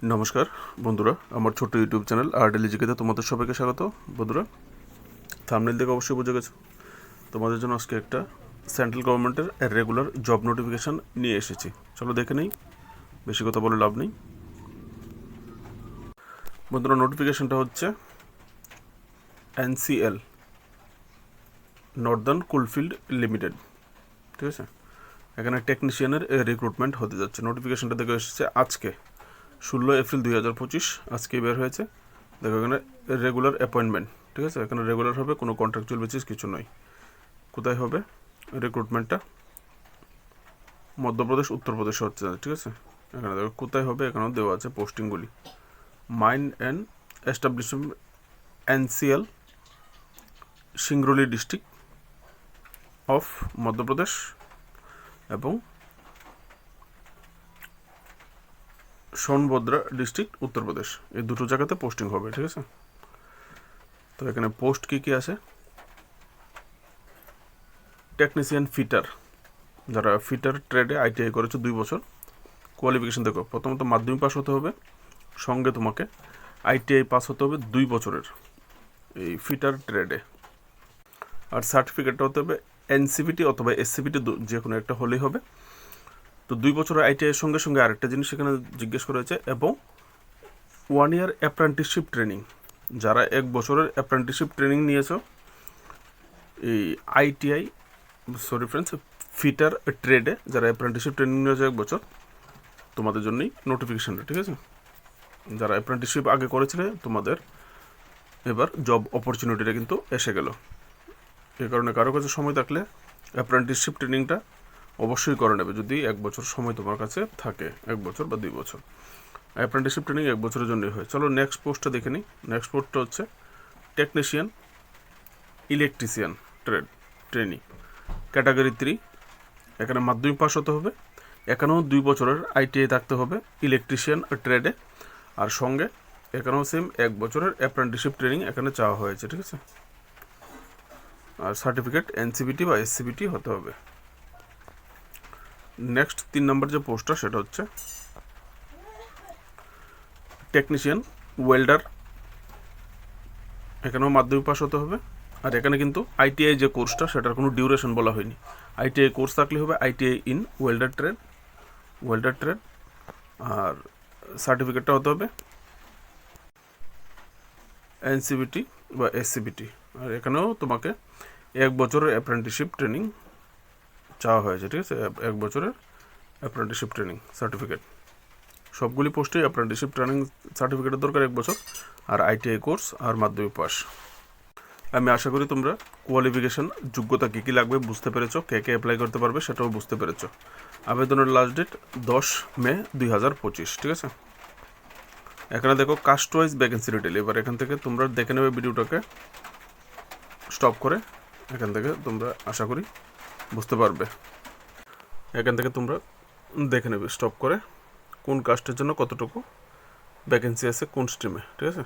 নমস্কার বন্ধুরা, আমার ছোট্ট ইউটিউব চ্যানেল আর্টেলিজিকেতে তোমাদের সবাইকে স্বাগত। বন্ধুরা, থাম্বনেল দেখে অবশ্যই বুঝে গেছো তোমাদের জন্য আজকে একটা সেন্ট্রাল গভর্নমেন্টের রেগুলার জব নোটিফিকেশান নিয়ে এসেছি। চলো দেখে নেই, বেশি কথা বলে লাভ নেই। বন্ধুরা, নোটিফিকেশানটা হচ্ছে NCL, নর্দার্ন কোলফিল্ড লিমিটেড, ঠিক আছে। এখানে টেকনিশিয়ানের রিক্রুটমেন্ট হতে যাচ্ছে। নোটিফিকেশানটা দেখে এসেছে আজকে 16 এপ্রিল 2025, আজকেই বের হয়েছে। দেখো এখানে রেগুলার অ্যাপয়েন্টমেন্ট, ঠিক আছে। এখানে রেগুলার হবে, কোনো কন্ট্রাকচুয়াল বেসিস কিছু নয়। কোথায় হবে রিক্রুটমেন্টটা? মধ্যপ্রদেশ, উত্তরপ্রদেশে হচ্ছে, ঠিক আছে। এখানে দেখো কোথায় হবে, এখানেও দেওয়া আছে পোস্টিংগুলি। Mine and establishment, NCL, Singrauli district of Madhya Pradesh এবং সোনভদ্রা ডিস্ট্রিক্ট উত্তরপ্রদেশ, এই দুটো জায়গাতে পোস্টিং হবে, ঠিক আছে। তো এখানে পোস্ট কী কী আছে? টেকনিশিয়ান ফিটার, যারা ফিটার ট্রেডে ITI করেছে 2 বছর। কোয়ালিফিকেশান দেখো, প্রথমত মাধ্যমিক পাস হতে হবে, সঙ্গে তোমাকে ITI পাস হতে হবে 2 বছরের এই ফিটার ট্রেডে। আর সার্টিফিকেটটা হতে হবে NCVT অথবা SCVT, যে কোনো একটা হলেই হবে। তো 2 বছরের ITI এর সঙ্গে সঙ্গে আরেকটা জিনিস এখানে জিজ্ঞেস করা হয়েছে, এবং 1 ইয়ার অ্যাপ্রেন্টিসশিপ ট্রেনিং। যারা 1 বছরের অ্যাপ্রেন্টিসশিপ ট্রেনিং নিয়েছ এই ITI, সরি ফ্রেন্ডস, ফিটার ট্রেডে যারা অ্যাপ্রেন্টিসশিপ ট্রেনিং নিয়েছে 1 বছর, তোমাদের জন্যই নোটিফিকেশানটা, ঠিক আছে। যারা অ্যাপ্রেন্টিসশিপ আগে করেছিলে, তোমাদের এবার জব অপরচুনিটিটা কিন্তু এসে গেল। এ কারণে কারো কাছে সময় থাকলে অ্যাপ্রেন্টিসশিপ ট্রেনিংটা অবশ্যই করে নেবে, যদি 1 বছর সময় তোমার কাছে থাকে, 1 বছর বা 2 বছর। অ্যাপ্রেন্টিসশিপ ট্রেনিং 1 বছরের জন্যই হয়। চলো নেক্সট পোস্টটা দেখে নিই। নেক্সট পোস্টটা হচ্ছে টেকনিশিয়ান ইলেকট্রিশিয়ান ট্রেনিং, ক্যাটাগরি 3। এখানে মাধ্যমিক পাস হতে হবে, এখানেও 2 বছরের ITI থাকতে হবে ইলেকট্রিশিয়ান ট্রেডে, আর সঙ্গে এখানেও সেম 1 বছরের অ্যাপ্রেন্টিসশিপ ট্রেনিং এখানে চাওয়া হয়েছে, ঠিক আছে। আর সার্টিফিকেট NCVT বা SCVT হতে হবে। নেক্সট 3 নম্বর যে পোস্টটা, সেটা হচ্ছে টেকনিশিয়ান ওয়েল্ডার। এখানেও মাধ্যমিক পাস হতে হবে, আর এখানে কিন্তু ITI যে কোর্সটা, সেটার কোনো ডিউরেশন বলা হয়নি। ITI কোর্স থাকলে হবে ITI ইন ওয়েল্ডার ট্রেড। আর সার্টিফিকেটটা হতে হবে NCVT বা SCVT। আর এখানেও তোমাকে 1 বছরের অ্যাপ্রেন্টিসশিপ ট্রেনিং চাওয়া হয়েছে, ঠিক আছে। 1 বছরের অ্যাপ্রেন্টিসশিপ ট্রেনিং সার্টিফিকেট। সবগুলি পোস্টেই অ্যাপ্রেন্টিসশিপ ট্রেনিং সার্টিফিকেটের দরকার 1 বছর, আর ITI কোর্স আর মাধ্যমিক পাস। আমি আশা করি তোমরা কোয়ালিফিকেশান, যোগ্যতা কী কী লাগবে বুঝতে পেরেছো, কে কে অ্যাপ্লাই করতে পারবে সেটাও বুঝতে পেরেছো। আবেদনের লাস্ট ডেট 10 মে 2025, ঠিক আছে। এখানে দেখো কাস্ট ওয়াইজ ভ্যাকেন্সি ডিটেল। এবার এখান থেকে তোমরা দেখে নেবে ভিডিওটাকে স্টপ করে। এখান থেকে তোমরা আশা করি বুঝতে পারবে। এখান থেকে তোমরা দেখে নেবে স্টপ করে কোন কাস্টের জন্য কতটুকু ভ্যাকেন্সি আছে, কোন স্ট্রিমে, ঠিক আছে।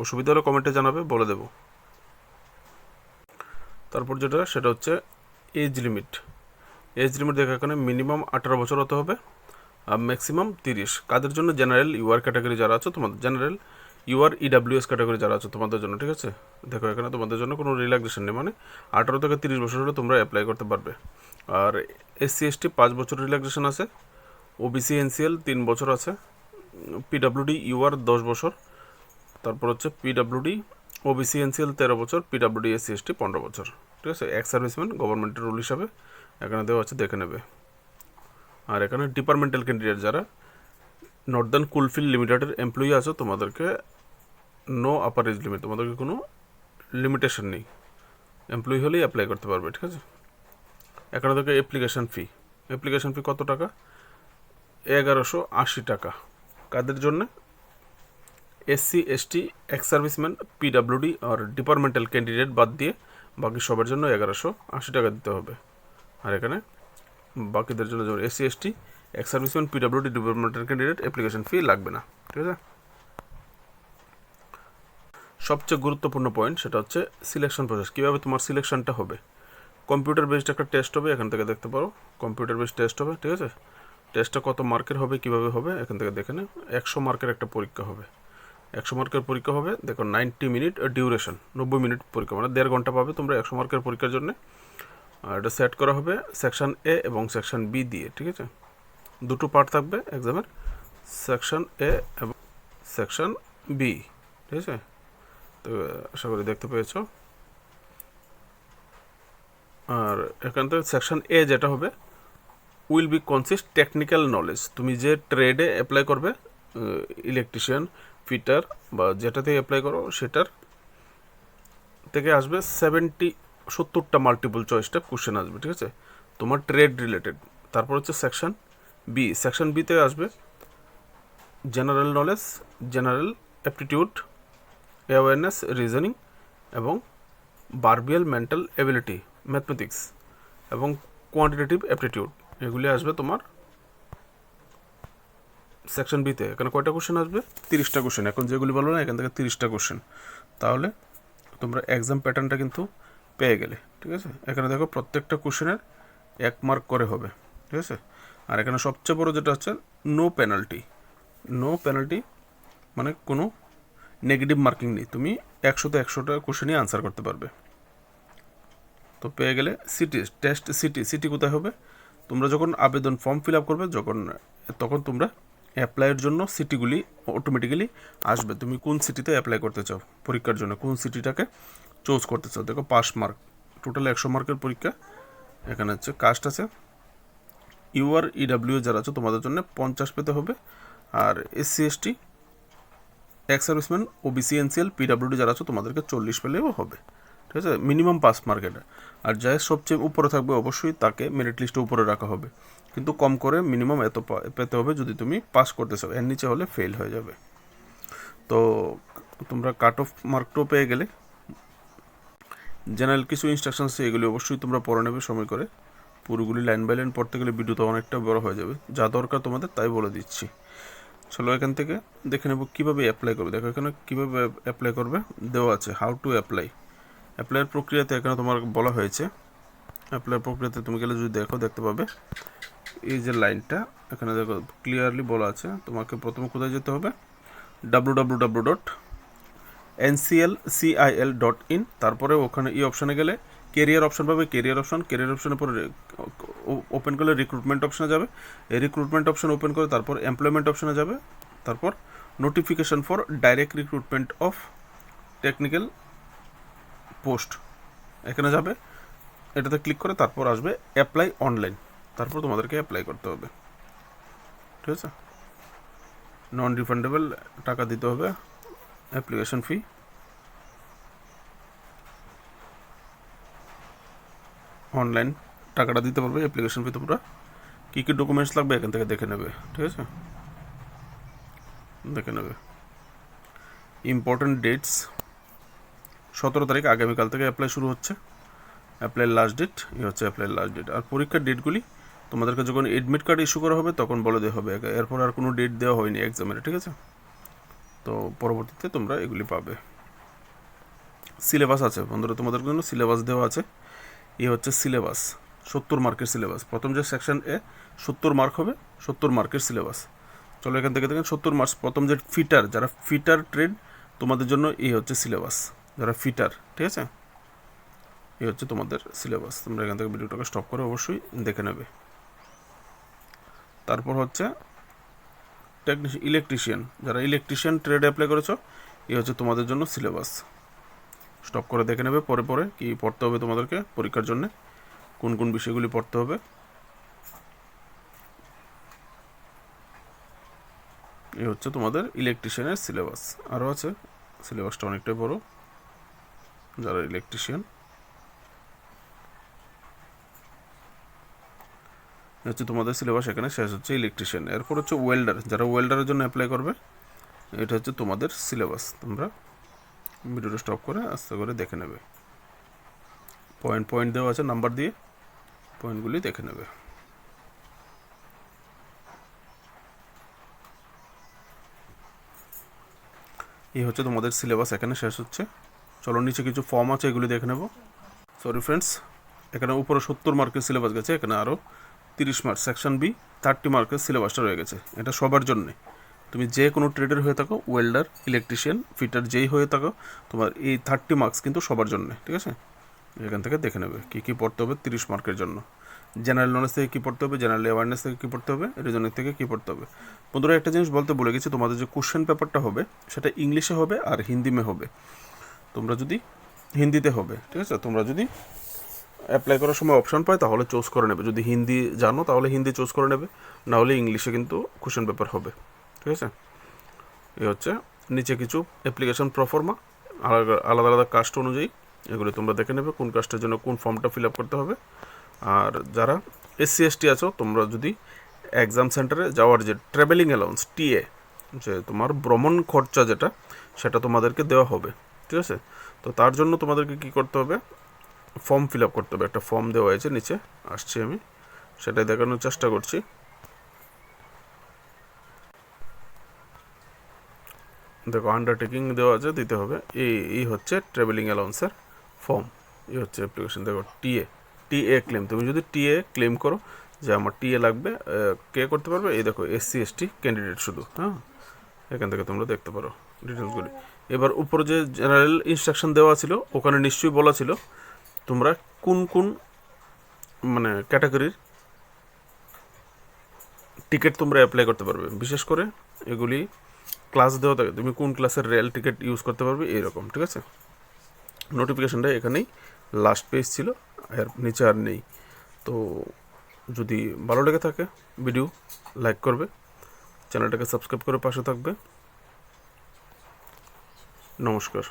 অসুবিধা হলে কমেন্টে জানাবে, বলে দেবো। তারপর যেটা, সেটা হচ্ছে এজ লিমিট। দেখো এখানে মিনিমাম 18 বছর হতে হবে, আর ম্যাক্সিমাম 30। কাদের জন্য? জেনারেল UR ক্যাটাগরি যারা আছো তোমাদের, জেনারেল UR EWS ক্যাটাগরি যারা আছো তোমাদের জন্য, ঠিক আছে। দেখো এখানে তোমাদের জন্য কোনো রিল্যাক্সেশন নেই, মানে 18 থেকে 30 বছর হলে তোমরা অ্যাপ্লাই করতে পারবে। আর SC ST 5 বছর রিল্যাক্সেশন আছে, OBC NCL 3 বছর আছে, PWD UR 10 বছর, তারপর হচ্ছে PWD OBC NCL 13 বছর, PWD SC ST 15 বছর, ঠিক আছে। এক্স সার্ভিসম্যান গভর্নমেন্টের রুল হিসাবে এখানে দেওয়া আছে, দেখে নেবে। আর এখানে ডিপার্টমেন্টাল ক্যান্ডিডেট যারা নর্দার্ন কোলফিল্ড লিমিটেডের এমপ্লয়ি আছো, তোমাদেরকে নো আপার এজ লিমিট, তোমাদেরকে কোনো লিমিটেশন নেই, এমপ্লয়ি হলেই অ্যাপ্লাই করতে পারবে, ঠিক আছে। এখানে দেখো অ্যাপ্লিকেশান ফি কত টাকা? 1180 টাকা। কাদের জন্য? SC ST, ex serviceman, PWD আর ডিপার্টমেন্টাল ক্যান্ডিডেট বাদ দিয়ে বাকি সবার জন্য 1180 টাকা দিতে হবে। আর এখানে বাকিদের জন্য SC ST, ex serviceman, PWD, departmental candidate application fee লাগবে না, ঠিক আছে। সবচেয়ে গুরুত্বপূর্ণ পয়েন্ট, সেটা হচ্ছে সিলেকশন প্রসেস। কীভাবে তোমার সিলেকশনটা হবে? কম্পিউটার বেসড একটা টেস্ট হবে, এখান থেকে দেখতে পারো কম্পিউটার বেসড টেস্ট হবে, ঠিক আছে। টেস্টটা কত মার্কের হবে, কীভাবে হবে এখান থেকে দেখে নেন। 100 মার্কের একটা পরীক্ষা হবে, 100 মার্কের পরীক্ষা হবে। দেখো 90 মিনিট ডিউরেশন, 90 মিনিট পরীক্ষা, মানে 1.5 ঘন্টা পাবে তোমরা 100 মার্কের পরীক্ষার জন্য। আর এটা সেট করা হবে সেকশন এ এবং সেকশন বি দিয়ে, ঠিক আছে। দুটো পার্ট থাকবে এক্সামের, সেকশন এ এবং সেকশন বি, ঠিক আছে। তো আশা করি দেখতে পেয়েছো। আর এখান থেকে সেকশন এ যেটা হবে, will be consist technical knowledge. তুমি যে ট্রেডে অ্যাপ্লাই করবে, ইলেকট্রিশিয়ান, ফিটার বা যেটাতে অ্যাপ্লাই করো সেটার থেকে আসবে 70টা মাল্টিপল চয়েসটা কোশ্চেন আসবে, ঠিক আছে, তোমার ট্রেড রিলেটেড। তারপর হচ্ছে সেকশন বি, সেকশন বিতে আসবে general knowledge, general aptitude, awareness, reasoning এবং বারবিয়াল মেন্টাল এবিলিটি, ম্যাথমেটিক্স এবং কোয়ান্টিটেটিভ অ্যাপটিটিউড, এগুলি আসবে তোমার সেকশন বিতে। এখানে কয়টা কোশ্চেন আসবে? 30টা কোশ্চেন। এখন যেগুলি বলবো না, এখান থেকে 30টা কোশ্চেন। তাহলে তোমরা এক্সাম প্যাটার্নটা কিন্তু পেয়ে গেলে, ঠিক আছে। এখানে দেখো প্রত্যেকটা কোশ্চেনের 1 মার্ক করে হবে, ঠিক আছে। আর এখানে সবচেয়ে বড় যেটা হচ্ছে নো পেনাল্টি। নো পেনাল্টি মানে কোনো নেগেটিভ মার্কিং নেই, তুমি 100তে 100টা কোশ্চেনই আনসার করতে পারবে। তো পেয়ে গেলে সিটি টেস্ট। সিটি কোথায় হবে? তোমরা যখন আবেদন ফর্ম ফিল আপ করবে, তখন তোমরা অ্যাপ্লাইয়ের জন্য সিটিগুলি অটোমেটিক্যালি আসবে। তুমি কোন সিটিতে অ্যাপ্লাই করতে চাও পরীক্ষার জন্য, কোন সিটিটাকে চুজ করতে চাও। দেখো পাস মার্ক, টোটাল 100 মার্কের পরীক্ষা। এখানে হচ্ছে কাস্ট আছে, ইউআর ইডাব্লিউ যারা আছে তোমাদের জন্য 50 পেতে হবে। আর SC ST, ex serviceman, OBC NCL, PWD যারা আছে তোমাদেরকে 40 পেলেও হবে, ঠিক আছে। মিনিমাম পাস মার্ক এটা। আর যাই সবচেয়ে উপরে থাকবে অবশ্যই তাকে মেরিট লিস্টে উপরে রাখা হবে, কিন্তু কম করে মিনিমাম এত পেতে হবে যদি তুমি পাস করতে চাও। এর নিচে হলে ফেল হয়ে যাবে। তো তোমরা কাট অফ মার্কটাও পেয়ে গেলে। জেনারেল কিছু ইনস্ট্রাকশন আছে, এগুলি অবশ্যই তোমরা পড়ে নেবে সময় করে। পুরোগুলি লাইন বাই লাইন পড়তে গেলে ভিডিওটা অনেকটা বড় হয়ে যাবে। যা দরকার তোমাদের তাই বলে দিচ্ছি। চলো এখান থেকে দেখে নেব কীভাবে অ্যাপ্লাই করবে। দেখো এখানে কীভাবে অ্যাপ্লাই করবে দেওয়া আছে, হাউ টু অ্যাপ্লাই। অ্যাপ্লাইয়ের প্রক্রিয়াতে এখানে তোমার বলা হয়েছে। অ্যাপ্লাইয়ের প্রক্রিয়াতে তুমি গেলে যদি দেখতে পাবে এই যে লাইনটা, এখানে দেখো ক্লিয়ারলি বলা আছে। তোমাকে প্রথমে কোথায় যেতে হবে? www.nclcil.in। তারপরে ওখানে এই অপশানে গেলে কেরিয়ার অপশান পাবে। কেরিয়ার অপশানের পরে ওপেন করলে রিক্রুটমেন্ট অপশানে যাবে। এই রিক্রুটমেন্ট অপশান ওপেন করে তারপর এমপ্লয়মেন্ট অপশানে যাবে। তারপর notification for direct recruitment of technical post, এখানে যাবে। এটাতে ক্লিক করে তারপর আসবে অ্যাপ্লাই অনলাইন। তারপর তোমাদেরকে অ্যাপ্লাই করতে হবে, ঠিক আছে। নন রিফান্ডেবল টাকা দিতে হবে, অ্যাপ্লিকেশন ফি। অনলাইন টাকাটা দিতে পারবে, অ্যাপ্লিকেশন ফি। তোমরা কী কী ডকুমেন্টস লাগবে এখান থেকে দেখে নেবে, ঠিক আছে, দেখে নেবে। ইম্পর্টেন্ট ডেটস, 17 তারিখ আগামীকাল থেকে অ্যাপ্লাই শুরু হচ্ছে। অ্যাপ্লাই লাস্ট ডেট, হচ্ছে অ্যাপ্লাই লাস্ট ডেট। আর পরীক্ষার ডেটগুলি তোমাদেরকে যখন এডমিট কার্ড ইস্যু করা হবে তখন বলে দেওয়া হবে। এরপর আর কোনো ডেট দেওয়া হয়নি এক্সামের, ঠিক আছে। তো পরবর্তীতে তোমরা এগুলি পাবে। সিলেবাস আছে বন্ধুরা, তোমাদের জন্য সিলেবাস দেওয়া আছে। হচ্ছে সিলেবাস, 70 মার্কের সিলেবাস। প্রথম যে সেকশন এ 70 মার্ক হবে, 70 মার্কের সিলেবাস। চলো এখান থেকে দেখেন 70 মার্কস। প্রথম যে ফিটার, যারা ফিটার ট্রেড তোমাদের জন্য হচ্ছে সিলেবাস, যারা ফিটার, ঠিক আছে। হচ্ছে তোমাদের সিলেবাস। তোমরা এখান থেকে ভিডিওটাকে স্টপ করে অবশ্যই দেখে নেবে। তারপর হচ্ছে ইলেকট্রিশিয়ান, যারা ইলেকট্রিশিয়ান ট্রেডে অ্যাপ্লাই করেছো, হচ্ছে তোমাদের জন্য সিলেবাস। স্টপ করে দেখে নেবে পরে কি পড়তে হবে তোমাদেরকে পরীক্ষার জন্য, কোন কোন বিষয়গুলি পড়তে হবে। হচ্ছে তোমাদের ইলেকট্রিশিয়ানের সিলেবাস। আরও আছে, সিলেবাসটা অনেকটাই বড়। যারা ইলেকট্রিশিয়ান, হচ্ছে তোমাদের সিলেবাস এখানে শেষ হচ্ছে ইলেকট্রিশিয়ান। এরপর হচ্ছে ওয়েল্ডার, যারা ওয়েল্ডারের জন্য অ্যাপ্লাই করবে, এটা হচ্ছে তোমাদের সিলেবাস। তোমরা ভিডিওটা স্টপ করে আস্তে করে দেখে নেবে। পয়েন্ট দেওয়া আছে নাম্বার দিয়ে, পয়েন্টগুলি দেখে নেবে। এই হচ্ছে তোমাদের সিলেবাস এখানে শেষ হচ্ছে। চলো নিচে কিছু ফর্ম আছে, এগুলি দেখে নেব। সরি ফ্রেন্ডস, এখানে উপরে 70 মার্কের সিলেবাস গেছে, এখানে আরও 30 মার্ক, সেকশন বি 30 মার্কের সিলেবাসটা রয়ে গেছে। এটা সবার জন্যে, তুমি যে কোনো ট্রেডের হয়ে থাকো, ওয়েল্ডার, ইলেকট্রিশিয়ান, ফিটার যেই হয়ে থাকো, তোমার এই 30 মার্কস কিন্তু সবার জন্যে, ঠিক আছে। এখান থেকে দেখে নেবে কী কী পড়তে হবে 30 মার্কের জন্য। জেনারেল নলেজ থেকে কী পড়তে হবে, জেনারেল অ্যাওয়ারনেস থেকে কী পড়তে হবে, রিজনিং থেকে কী পড়তে হবে। বন্ধুরা একটা জিনিস বলতে ভুলে গেছি, তোমাদের যে কোশ্চেন পেপারটা হবে সেটা ইংলিশে হবে আর হিন্দিমে হবে। তোমরা যদি হিন্দিতে হবে, ঠিক আছে, তোমরা যদি অ্যাপ্লাই করার সময় অপশন পায় তাহলে চুজ করে নেবে। যদি হিন্দি জানো তাহলে হিন্দি চুজ করে নেবে, না হলে ইংলিশে কিন্তু কোশ্চেন পেপার হবে, ঠিক আছে। এই হচ্ছে নিচে কিছু অ্যাপ্লিকেশন প্রফর্মা, আলাদা আলাদা আলাদা কাস্ট অনুযায়ী, এগুলো তোমরা দেখে নেবে কোন কাস্টের জন্য কোন ফর্মটা ফিল আপ করতে হবে। আর যারা SC ST আছো, তোমরা যদি এক্সাম সেন্টারে যাওয়ার যে ট্রাভেলিং অ্যালাউন্স TA, যে তোমার ভ্রমণ খরচা যেটা, সেটা তোমাদেরকে দেওয়া হবে, ঠিক আছে। তো তার জন্য তোমাদেরকে কী করতে হবে, ফর্ম ফিল আপ করতে হবে। একটা ফর্ম দেওয়া হয়েছে নিচে, আসছি আমি সেটাই দেখানোর চেষ্টা করছি। দেখো আন্ডারটেকিং দেওয়া আছে, দিতে হবে। এই হচ্ছে ট্রাভেলিং অ্যালাউন্সের ফর্ম, এই হচ্ছে অ্যাপ্লিকেশন। দেখো টিএ ক্লেম, তুমি যদি টিএ ক্লেম করো যে আমার টিএ লাগবে, কে করতে পারবে, এই দেখো SC ST ক্যান্ডিডেট শুধু, হ্যাঁ, এখান থেকে তোমরা দেখতে পারো ডিটেলসগুলি। এবার উপরে যে জেনারেল ইনস্ট্রাকশন দেওয়া ছিল ওখানে নিশ্চয়ই বলা ছিল তোমরা কোন কোন মানে ক্যাটাগরির টিকিট তোমরা অ্যাপ্লাই করতে পারবে। বিশেষ করে এগুলি ক্লাস দেওয়া থাকে, তুমি কোন ক্লাসের রেল টিকিট ইউজ করতে পারবে এইরকম, ঠিক আছে। নোটিফিকেশানটা এখানেই লাস্ট পেজ ছিল, এর নিচে আর নেই। তো যদি ভালো লেগে থাকে ভিডিও লাইক করবে, চ্যানেলটাকে সাবস্ক্রাইব করে পাশে থাকবে। নমস্কার।